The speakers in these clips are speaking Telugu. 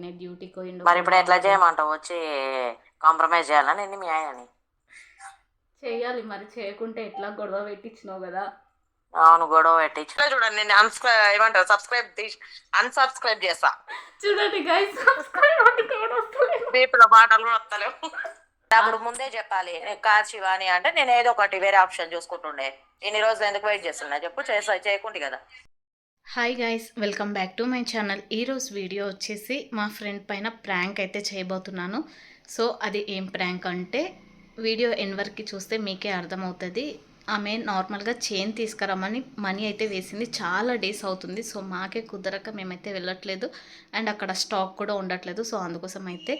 ఆయన డ్యూటీకి పోయిండు. మరి ఇప్పుడు ఎట్లా చేయమంటావు? వచ్చి కాంప్రమైజ్ చేయాలా నేను మీ ఆయనని? చేయాలి మరి, చేయకుంటే ఎట్లా? గొడవ పెట్టించినావు కదా. అవును, గొడవ పెట్టించిన. చూడండి, నేను ఏమంటారు, అన్సబ్స్క్రైబ్ చేస్తా. చూడండి గైస్, బీపుల మాటలు కూడా వస్తలేవు. అప్పుడు ముందే చెప్పాలి కాదు శివాని అంటే, నేను ఏదో ఒకటి వేరే ఆప్షన్ చూసుకుంటుండే. ఇన్ని రోజులు ఎందుకు వెయిట్ చేస్తున్నా చెప్పు, చేయకుంటే కదా. Hi guys, welcome back to my channel. ఈరోజు వీడియో వచ్చేసి మా ఫ్రెండ్ పైన ప్రాంక్ అయితే చేయబోతున్నాను. సో అది ఏం ప్రాంక్ అంటే వీడియో ఎండ్ వరకు చూస్తే మీకే అర్థమవుతుంది. ఆమె నార్మల్గా చైన్ తీసుకురమ్మని మనీ అయితే వేసింది. చాలా డేస్ అవుతుంది. సో మాకే కుదరక మేమైతే వెళ్ళట్లేదు, అండ్ అక్కడ స్టాక్ కూడా ఉండట్లేదు. సో అందుకోసం అయితే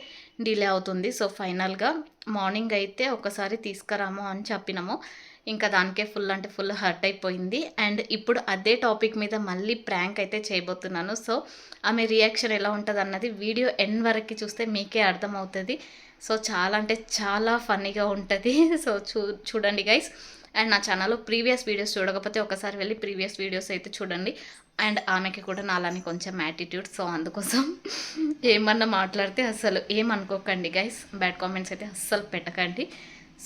డిలే అవుతుంది. సో ఫైనల్గా మార్నింగ్ అయితే ఒకసారి తీసుకురాము అని చెప్పినాము. ఇంకా దానికే ఫుల్ అంటే ఫుల్ హర్ట్ అయిపోయింది. అండ్ ఇప్పుడు అదే టాపిక్ మీద మళ్ళీ ప్రాంక్ అయితే చేయబోతున్నాను. సో ఆమె రియాక్షన్ ఎలా ఉంటుంది అన్నది వీడియో ఎండ్ వరకు చూస్తే మీకే అర్థమవుతుంది. సో చాలా అంటే చాలా ఫన్నీగా ఉంటుంది. సో చూడండి గైస్. అండ్ నా ఛానల్లో ప్రీవియస్ వీడియోస్ చూడకపోతే ఒకసారి వెళ్ళి ప్రీవియస్ వీడియోస్ అయితే చూడండి. అండ్ ఆమెకి కూడా నాలని కొంచెం యాటిట్యూడ్. సో అందుకోసం ఏమన్నా మాట్లాడితే అస్సలు ఏమనుకోకండి గైస్. బ్యాడ్ కామెంట్స్ అయితే అస్సలు పెట్టకండి.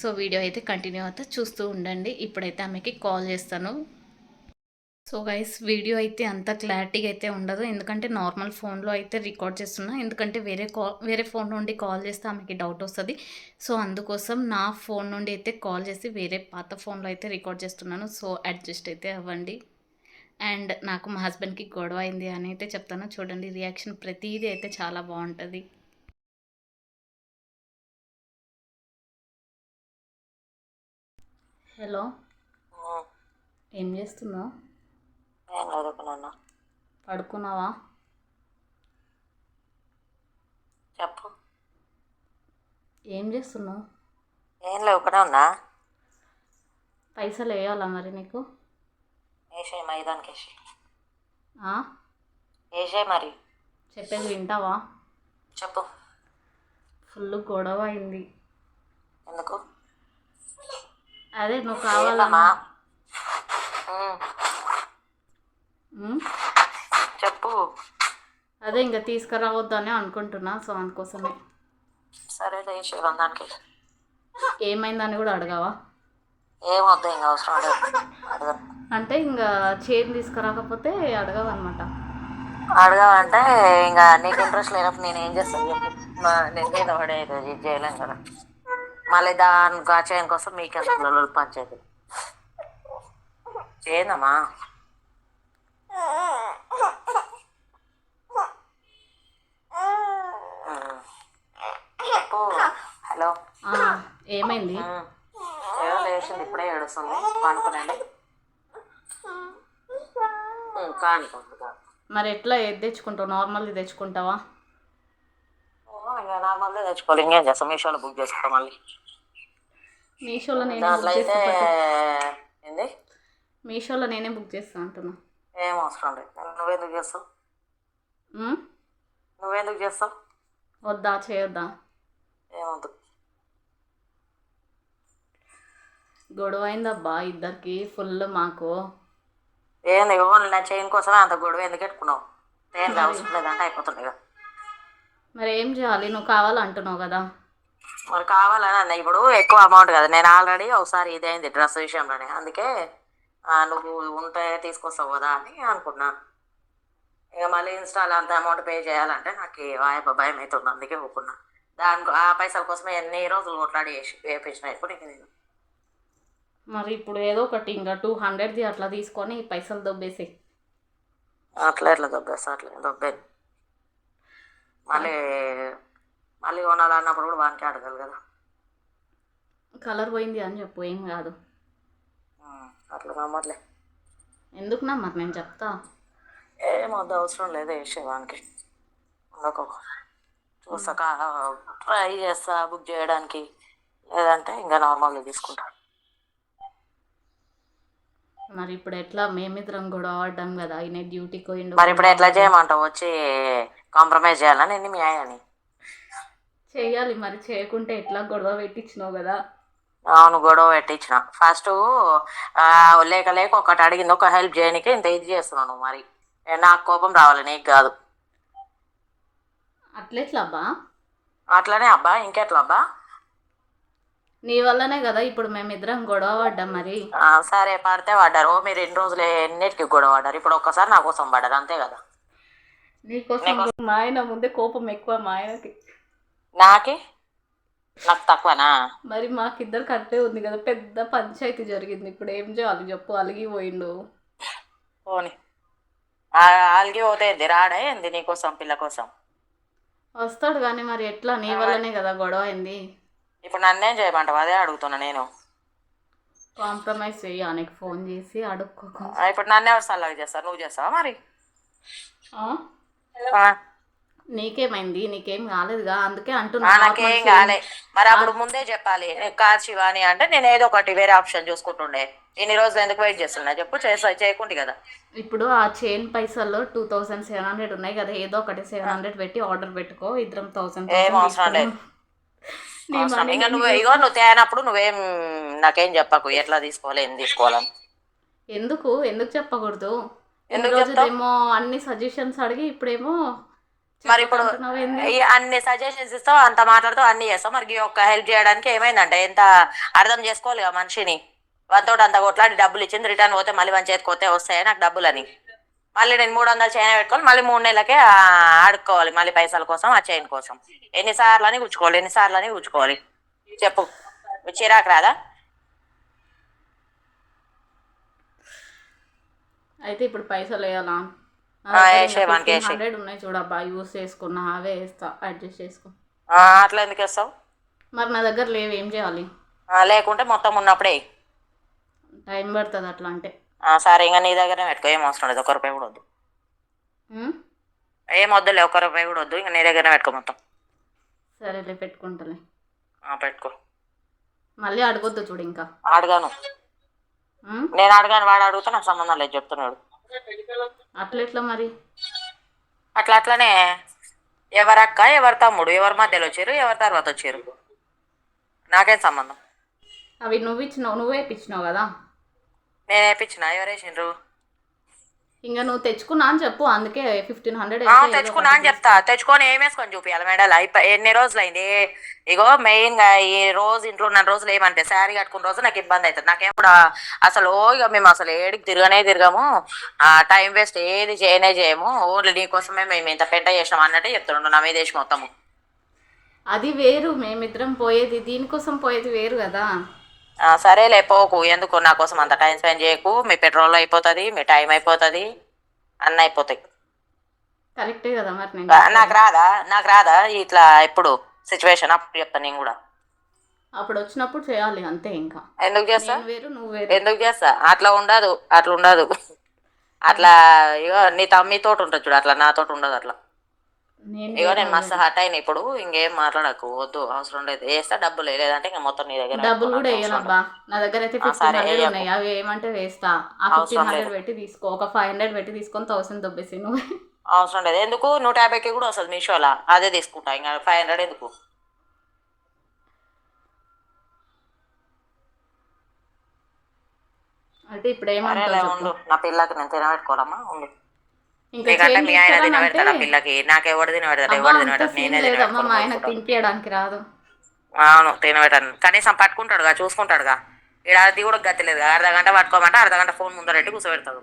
సో వీడియో అయితే కంటిన్యూ అవుతా చూస్తూ ఉండండి. ఇప్పుడైతే ఆమెకి కాల్ చేస్తాను. సో గైస్, వీడియో అయితే అంత క్లారిటీగా అయితే ఉండదు, ఎందుకంటే నార్మల్ ఫోన్లో అయితే రికార్డ్ చేస్తున్నా. ఎందుకంటే వేరే ఫోన్ నుండి కాల్ చేస్తే ఆమెకి డౌట్ వస్తుంది. సో అందుకోసం నా ఫోన్ నుండి అయితే కాల్ చేసి వేరే పాత ఫోన్లో అయితే రికార్డ్ చేస్తున్నాను. సో అడ్జస్ట్ అయితే అవ్వండి. అండ్ నాకు మా హస్బెండ్కి గొడవ అయింది అని అయితే చెప్తాను. చూడండి, రియాక్షన్ ప్రతిదీ అయితే చాలా బాగుంటుంది. హలో, ఏం చేస్తున్నావు? పడుకున్నావా? చెప్పు. ఏం చేస్తున్నావు? ఏం లేవు, ఒకనే ఉన్నా. పైసలు వేయాలా మరి నీకు? వేసే మైదానికి మరి చెప్పేది వింటావా? చెప్పు. ఫుల్ గొడవ అయింది. ఎందుకు? అదే నువ్వు కావాలమ్మా. చెప్పు. అదే ఇంకా తీసుకురావద్దని అనుకుంటున్నా. సో అందుకోసమే. సరే దానికి ఏమైందని కూడా అడగావా? ఏమొద్దు, ఇంకా అవసరం లేదు. అంటే ఇంకా చైన్ తీసుకురాకపోతే అడగవన్నమాట. అడగావంటే ఇంకా నీకు ఇంట్రెస్ట్ లేనప్పుడు నేను ఏం చేస్తాను చెప్పు. నేను మీద పడేది ఇది చేయలేను కదా. మళ్ళీ దానికి ఆ చైన్ కోసం మీకెంత పంచాయతీ చేయదమ్మా. హలో, ఏమైంది? ఏదో లేచింది, ఇప్పుడే ఏడుస్తుంది. కానుకునండి, కానుకుంటుందా? మరి ఎట్లా ఏది తెచ్చుకుంటావు? నార్మల్ది తెచ్చుకుంటావా? ఇంకా నార్మల్గా తెచ్చుకోవాలి. ఇంకేం చేస్తాం, మీషోలో బుక్ చేసుకుంటాం. మళ్ళీ మీషోలో నేనే దాంట్లో బుక్ అయితే చేస్తా. ఏంది? మీషోలో నేనే బుక్ చేస్తాను అంటున్నా. ఏం అవసరం లేదు. నువ్వెందుకు చేస్తావు? నువ్వెందుకు చేస్తావు? వద్దా, చేయొద్దా? ఏమొద్దు. గొడవ అయిందబ్బా ఇద్దరికి ఫుల్. మాకు ఏంది? ఓన్లీ నా చైన్ కోసమే అంత గొడవ ఎందుకు పెట్టుకున్నావు? ఏం అవసరం లేదంటే అయిపోతుంది కదా. మరి ఏం చేయాలి? నువ్వు కావాలంటున్నావు కదా. మరి కావాలని అన్న, ఇప్పుడు ఎక్కువ అమౌంట్ కదా. నేను ఆల్రెడీ ఒకసారి ఇదైంది డ్రెస్ విషయంలోనే. అందుకే నువ్వు ఉంటే తీసుకొస్తావు కదా అని అనుకున్నా. ఇక మళ్ళీ ఇన్స్టాల్ అంత అమౌంట్ పే చేయాలంటే నాకు భయం అవుతుంది. అందుకే ఒప్పుకున్నా. దానికి ఆ పైసల కోసమే ఎన్ని రోజులు కొట్లాడి వేపించిన. ఇప్పుడు ఇక నేను మరి ఇప్పుడు ఏదో ఒకటి ఇంకా 200ది అట్లా తీసుకొని పైసలు దొబ్బేసి. అట్లా ఎట్లా దొబ్బేస్తా? అట్లా దొబ్బేది. మళ్ళీ మళ్ళీ కొనాలన్నప్పుడు కూడా వానికి అడగాలి కదా. కలర్ పోయింది అని చెప్పు, ఏం కాదు. అట్లా నమ్మట్లే. ఎందుకు నమ్మరు? నేను చెప్తా. ఏమొద్దు, అవసరం లేదు వేసేవానికి. చూస్తాక ట్రై చేస్తా బుక్ చేయడానికి. లేదంటే ఇంకా నార్మల్గా తీసుకుంటా. మరి ఇప్పుడు ఎట్లా? మేమిద్దరం గొడవ పడ్డాం కదా. ఆయన డ్యూటీకి పోయిండు. మరి ఇప్పుడు ఎట్లా చేయమంటావు? వచ్చి కాంప్రమైజ్ చేయాలా నేను మీ ఆయనని? చేయాలి మరి, చేయకుంటే ఎట్లా? గొడవ పెట్టించినావు కదా. అవును, గొడవ పెట్టించిన. ఫస్ట్ లేక లేక ఒకటి అడిగింది, ఒక హెల్ప్ చేయడానికి ఇంత ఇది చేస్తున్నాను. మరి నాకు కోపం రావాలి, నీకు కాదు. అట్లెట్లా అబ్బా? అట్లనే అబ్బా, ఇంకెట్లా అబ్బా? నీ వల్లనే కదా ఇప్పుడు మేమిద్దరం గొడవ పడ్డాం మరి. సరే పడితే పడ్డారు. మీరు ఎన్ని రోజులు ఎన్నిటికి గొడవ పడ్డారు? ఇప్పుడు ఒక్కసారి నా కోసం పడ్డారు అంతే కదా. నీకోసం మా ఆయన ముందే కోపం ఎక్కువ మా ఆయనకి. నాకు తక్కువనా? మరి మాకిద్దరు కట్టే ఉంది కదా, పెద్ద పంచాయతీ జరిగింది. ఇప్పుడు ఏం చేయాలి చెప్పు? అలిగి పోయిండు. పోనీ అలిగి పోతే ఏంది, రాడా ఏంది నీకోసం పిల్ల కోసం? వస్తాడు కానీ మరి ఎట్లా? నీ వల్లనే కదా గొడవ అయింది. ఇప్పుడు నన్నేం చేయమంటావు? అదే అడుగుతున్నా నేను. కాంప్రమైజ్ చెయ్యి, ఆయనకి ఫోన్ చేసి అడుక్కో. ఇప్పుడు నన్ను ఎవరు సల్లగా చేస్తారు? నువ్వు చేస్తావా మరి? నీకేమైంది? నీకేం కాలేదుగా, అందుకే అంటున్నా. నాకేం కాలే మరి. అప్పుడు ముందే చెప్పాలి. కాదు శివాని అంటే నేను ఏదో ఒకటి వేరే ఆప్షన్ చూసుకుంటుండే. ఇన్ని రోజులు ఎందుకు వెయిట్ చేస్తున్నా చెప్పు? చేయకుంటే కదా. ఇప్పుడు ఆ చైన్ పైసల్లో 2700 ఉన్నాయి కదా, ఏదో ఒకటి 700 పెట్టి ఆర్డర్ పెట్టుకో, ఇద్దరం 1000. ఏం అవసరం లేదు. ఇంకా నువ్వు తేనప్పుడు నువ్వేం నాకేం చెప్పకు, ఎట్లా తీసుకోవాలి ఏం తీసుకోవాలని. ఎందుకు చెప్పకూడదు? ఎందుకు రోజులేమో అన్ని సజెషన్స్ అడిగి ఇప్పుడేమో మరి ఇప్పుడు అన్ని సజెషన్స్ ఇస్తావు, అంత మాట్లాడుతావు, అన్ని చేస్తావు. మరి ఒక్క హెల్ప్ చేయడానికి ఏమైందంటే ఎంత అర్థం చేసుకోవాలి కదా మనిషిని. వాళ్ళతో అంత కొట్లాడి డబ్బులు ఇచ్చింది, రిటర్న్ పోతే మళ్ళీ వన్ చేతికి పోతే వస్తాయి నాకు డబ్బులు అని. మళ్ళీ నేను 300 చైన్ పెట్టుకోవాలి, మళ్ళీ 3 నెలలకే ఆడుకోవాలి మళ్ళీ పైసల కోసం, ఆ చైన్ కోసం. ఎన్నిసార్లు అని కూర్చుకోవాలి చెప్పు? చిరాకు రాదా? అయితే ఇప్పుడు పైసలు వేయాలా? 100 ఉన్నాయి చూడబ్బా, యూస్ చేసుకున్నా, అవే వేస్తా, అడ్జస్ట్ చేసుకో. అట్లా ఎందుకు వేస్తావు? మరి నా దగ్గర లేవు, ఏం చేయాలి? లేకుంటే మొత్తం ఉన్నప్పుడే టైం పడుతుంది అట్లా అంటే. సరే ఇంకా నీ దగ్గరనే పెట్టుకో, ఏం అవసరం లేదు. 1 రూపాయి కూడా వద్దు, ఏం వద్దులే. 1 రూపాయి కూడా వద్దు, ఇంకా నీ దగ్గరనే పెట్టుకో మొత్తం. సరేలే, పెట్టుకుంటాలే. పెట్టుకో. మళ్ళీ అడగొద్దు చూడు. ఇంకా అడగాను, నేను అడగాను. వాడు అడుగుతా నాకు సంబంధం లేదు చెప్తున్నాడు. అట్లెట్లా మరి? అట్లనే ఎవరక్క ఎవరి తమ్ముడు ఎవరి మధ్యలో వచ్చారు, ఎవరి తర్వాత వచ్చారు, నాకేం సంబంధం? అవి నువ్వే ఇప్పించినావు కదా. నేను వేయించిన? ఎవరు వేసిండ్రు? ఇంకా నువ్వు తెచ్చుకున్నా అని చెప్పు, అందుకే 1500 తెచ్చుకున్నా అని చెప్తా. తెచ్చుకొని ఏం వేసుకొని చూపించాలి మేడల్? ఎన్ని రోజులు అయింది? ఇగో మెయిన్ గా ఈ రోజు ఇంట్లో ఉన్న రోజులు ఏమంటే శారీ కట్టుకున్న రోజు నాకు ఇబ్బంది అవుతుంది. నాకేం కూడా అసలు ఇక మేము అసలు ఏడికి తిరగము, టైం వేస్ట్ ఏది చేయము. ఓన్లీ నీకోసమే మేము ఇంత పెద్ద చేసినాం అన్నట్టు చెప్తుండు నా మీద దేశం మొత్తము. అది వేరు, మేమిద్దరం పోయేది దీనికోసం, పోయేది వేరు కదా. సరేలే పోకు, ఎందుకు నా కోసం అంత టైం స్పెండ్ చేయకు. మీ పెట్రోల్ అయిపోతుంది, మీ టైం అయిపోతుంది, అన్నీ అయిపోతాయి. కరెక్టే కదా. మరి నాకు రాదా ఇట్లా ఎప్పుడు సిచ్యువేషన్? అప్పుడు చెప్తాను నేను కూడా. అప్పుడు వచ్చినప్పుడు చేయాలి అంతే. ఇంకా ఎందుకు చేస్తా? వేరు నువ్వు వేరు. ఎందుకు చేస్తా? అట్లా ఉండదు. అట్లా ఇగో నీ తమ్మితోటి ఉంటుంది చూడు, అట్లా నాతోటి ఉండదు అట్లా. ఇగో నేను మస్తు హర్ట్ అయినా. ఇప్పుడు ఇంకేం మాట్లాడకు, వద్దు, అవసరం లేదు. వేస్తా డబ్బులు, లేదంటే ఇంకా మొత్తం నీ దగ్గర. డబ్బులు కూడా వేయనబ్బా, నా దగ్గర అయితే 1500 ఉన్నాయి, అవి ఏమంటే వేస్తా. ఆ 1500 పెట్టి తీసుకో, ఒక 500 పెట్టి తీసుకొని 1000 దొబ్బేసి నువ్వు. అవసరం లేదు. ఎందుకు? 150కి కూడా వస్తుంది మీషోలా, అదే తీసుకుంటా. ఇంకా 500 ఎందుకు? అంటే ఇప్పుడు ఏమంటావు? నా పిల్లకి నేను తినబెట్టుకోవాలమ్మా, ఉండు. ఎందుకంటే మీ ఆయన తినబెడతాడు పిల్లకి, నాకు ఎవరు తినబెడతాడు? ఎవరు తినబెడతాడు? నేనే తినిపించడానికి రాదు. అవును, తినబెట్టాను. కనీసం పట్టుకుంటాడుగా, చూసుకుంటాడుగా. ఇక్కడ అది కూడా గతిలేదు. అర్ధగంట పట్టుకోమంటే అర్ధగంట ఫోన్ ముందరెట్టి కూర్చోబెడతాడు.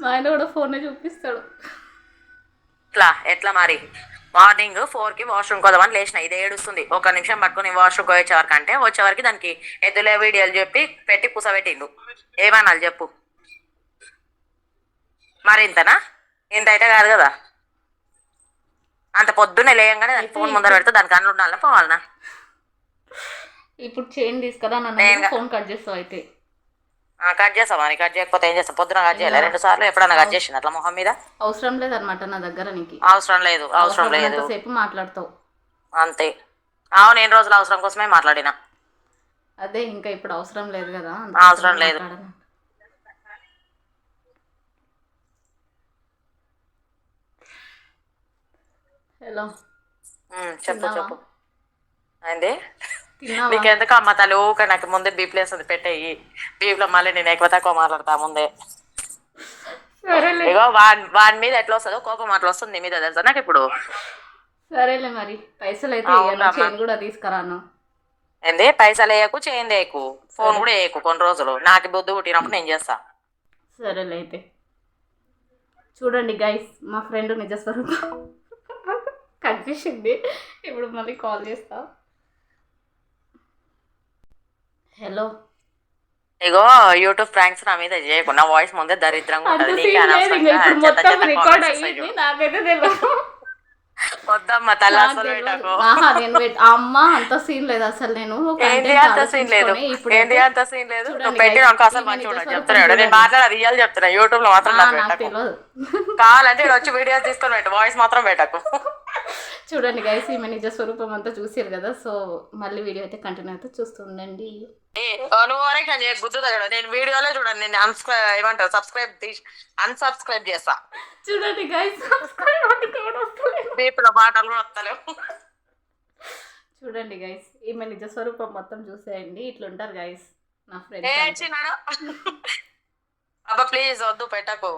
మా ఆయన కూడా ఫోన్ చూపిస్తాడు. ఎట్లా మరి? మార్నింగ్ 4కి వాష్రూమ్ కోదామని లేచిన, ఇది ఏడుస్తుంది. 1 నిమిషం పట్టుకుని వాష్రూమ్ వచ్చేవరకు అంటే వచ్చేవరకు దానికి ఎద్దులే వీడియోలు చెప్పి పెట్టి కూసబెట్టిండు. ఏమనాలి చెప్పు? మరి ఇంతనా? ఇంత అయితే కాదు కదా. అంత పొద్దున్నే లేయంగానే దానికి ఫోన్ ముందర పెడితే దానికి అన్ను ఉండాలన్నా పోవాలనా? ఇప్పుడు చైన్ తీసుకురా, నన్ను ఫోన్ కట్ చేస్తావు. అయితే కట్ చేస్తావా? కట్ చేయకపోతే ఏం చేస్తావు? పొద్దున కట్ చేయాలి 2 సార్లు. ఎప్పుడన్నా కట్ చేసింది అట్లా మొహం మీద? అవసరం లేదనమాట నా దగ్గర. నీకు అవసరం లేదు. సేపు మాట్లాడతావు అంతే. అవును, నేను రోజులు అవసరం కోసమే మాట్లాడినా. అదే ఇంకా ఇప్పుడు అవసరం లేదు కదా. అవసరం లేదు. హలో, చెప్పు. అయింది? నీకెందుకు అమ్మ తల్లి ఊక నాకు ముందే బీప్లేస్ ఉంది, పెట్టేయి. బీప్లో మళ్ళీ నేను ఎక్కువ తక్కువ మాట్లాడతా ముందే. సరేలే ఇగో వాడి మీద ఎట్లా వస్తుందో కోపం అట్లా వస్తుంది నీ మీద తెలుసా నాకు ఇప్పుడు. సరేలే మరి పైసలు అయితే ఇయ్యను, అవునమ్మా. చైన్ కూడా తీసుకురాను. ఏంది పైసలు వేయకు చేయండి వేయకు ఫోన్ సరే. కూడా వేయకు కొన్ని రోజులు, నాకు బుద్ధి పుట్టినప్పుడు నేను చేస్తా. సరేలే అయితే. చూడండి గైస్, మా ఫ్రెండ్ నిజస్వరూపం కట్ చేసింది. ఇప్పుడు మళ్ళీ కాల్ చేస్తా. హలో. ఇగో యూట్యూబ్ ప్రాంక్స్ నా మీద చేయకు, నా వాయిస్ ముందే దరిద్రంగా అంత ఉంటది, నీకే సీన్ లేదు, ఇంకా అనవసరంగా ఇప్పుడు చెత్త మొత్తం చెత్త రికార్డ్ కామెంట్స్ అయ్యింది, వస్తాయి. నాకైతే తెలియదు. వద్దమ్మా తల్లి నాకు అసలు తెలియదు. పెట్టకు. ఆహా, నేను అమ్మ అంత సీన్ లేదు అసలు. నేను ఏంటి కంటెంట్ అంత సీన్ లేదు, ఆలోచించుకొని ఏంటి ఇప్పుడైతే అంత సీన్ లేదు, నువ్వు చూడండి పెట్టిన guys, అనుకో అసలు ఈమె మంచిగా ఉండదు నిజస్వరూపం చెప్తున్నాడు, నేను చూడండి. మాట్లాడ రియల్ చెప్తున్నా, యూట్యూబ్ లో మాత్రం నాకు నాకు పెట్టకు. తెలియదు. కావాలంటే ఇక్కడ వచ్చి వీడియోస్ తీసుకొని పెట్టు, వాయిస్ మాత్రం పెట్టకు. చూడండి గైస్, ఈమె నిజ స్వరూపం అంతా చూసారు కదా. సో మళ్ళీ వీడియో అయితే కంటిన్యూ అయితే చూస్తూ ఉండండి. నువ్వు వరకు నేను గుర్తుతా చూడ, నేను వీడియోలో చూడండి, నేను ఏమంటారు అన్సబ్స్క్రైబ్ చేస్తా. చూడండి గైస్, బీపుల పాటలు కూడా వస్తలేవు. చూడండి గైస్, ఈమె నిజ స్వరూపం మొత్తం చూసేయండి. ఇట్లుంటారు గైస్ నా ఏ ఫ్రెండ్స్. చిన్నాడు అబ్బా ప్లీజ్ వద్దు పెట్టకు.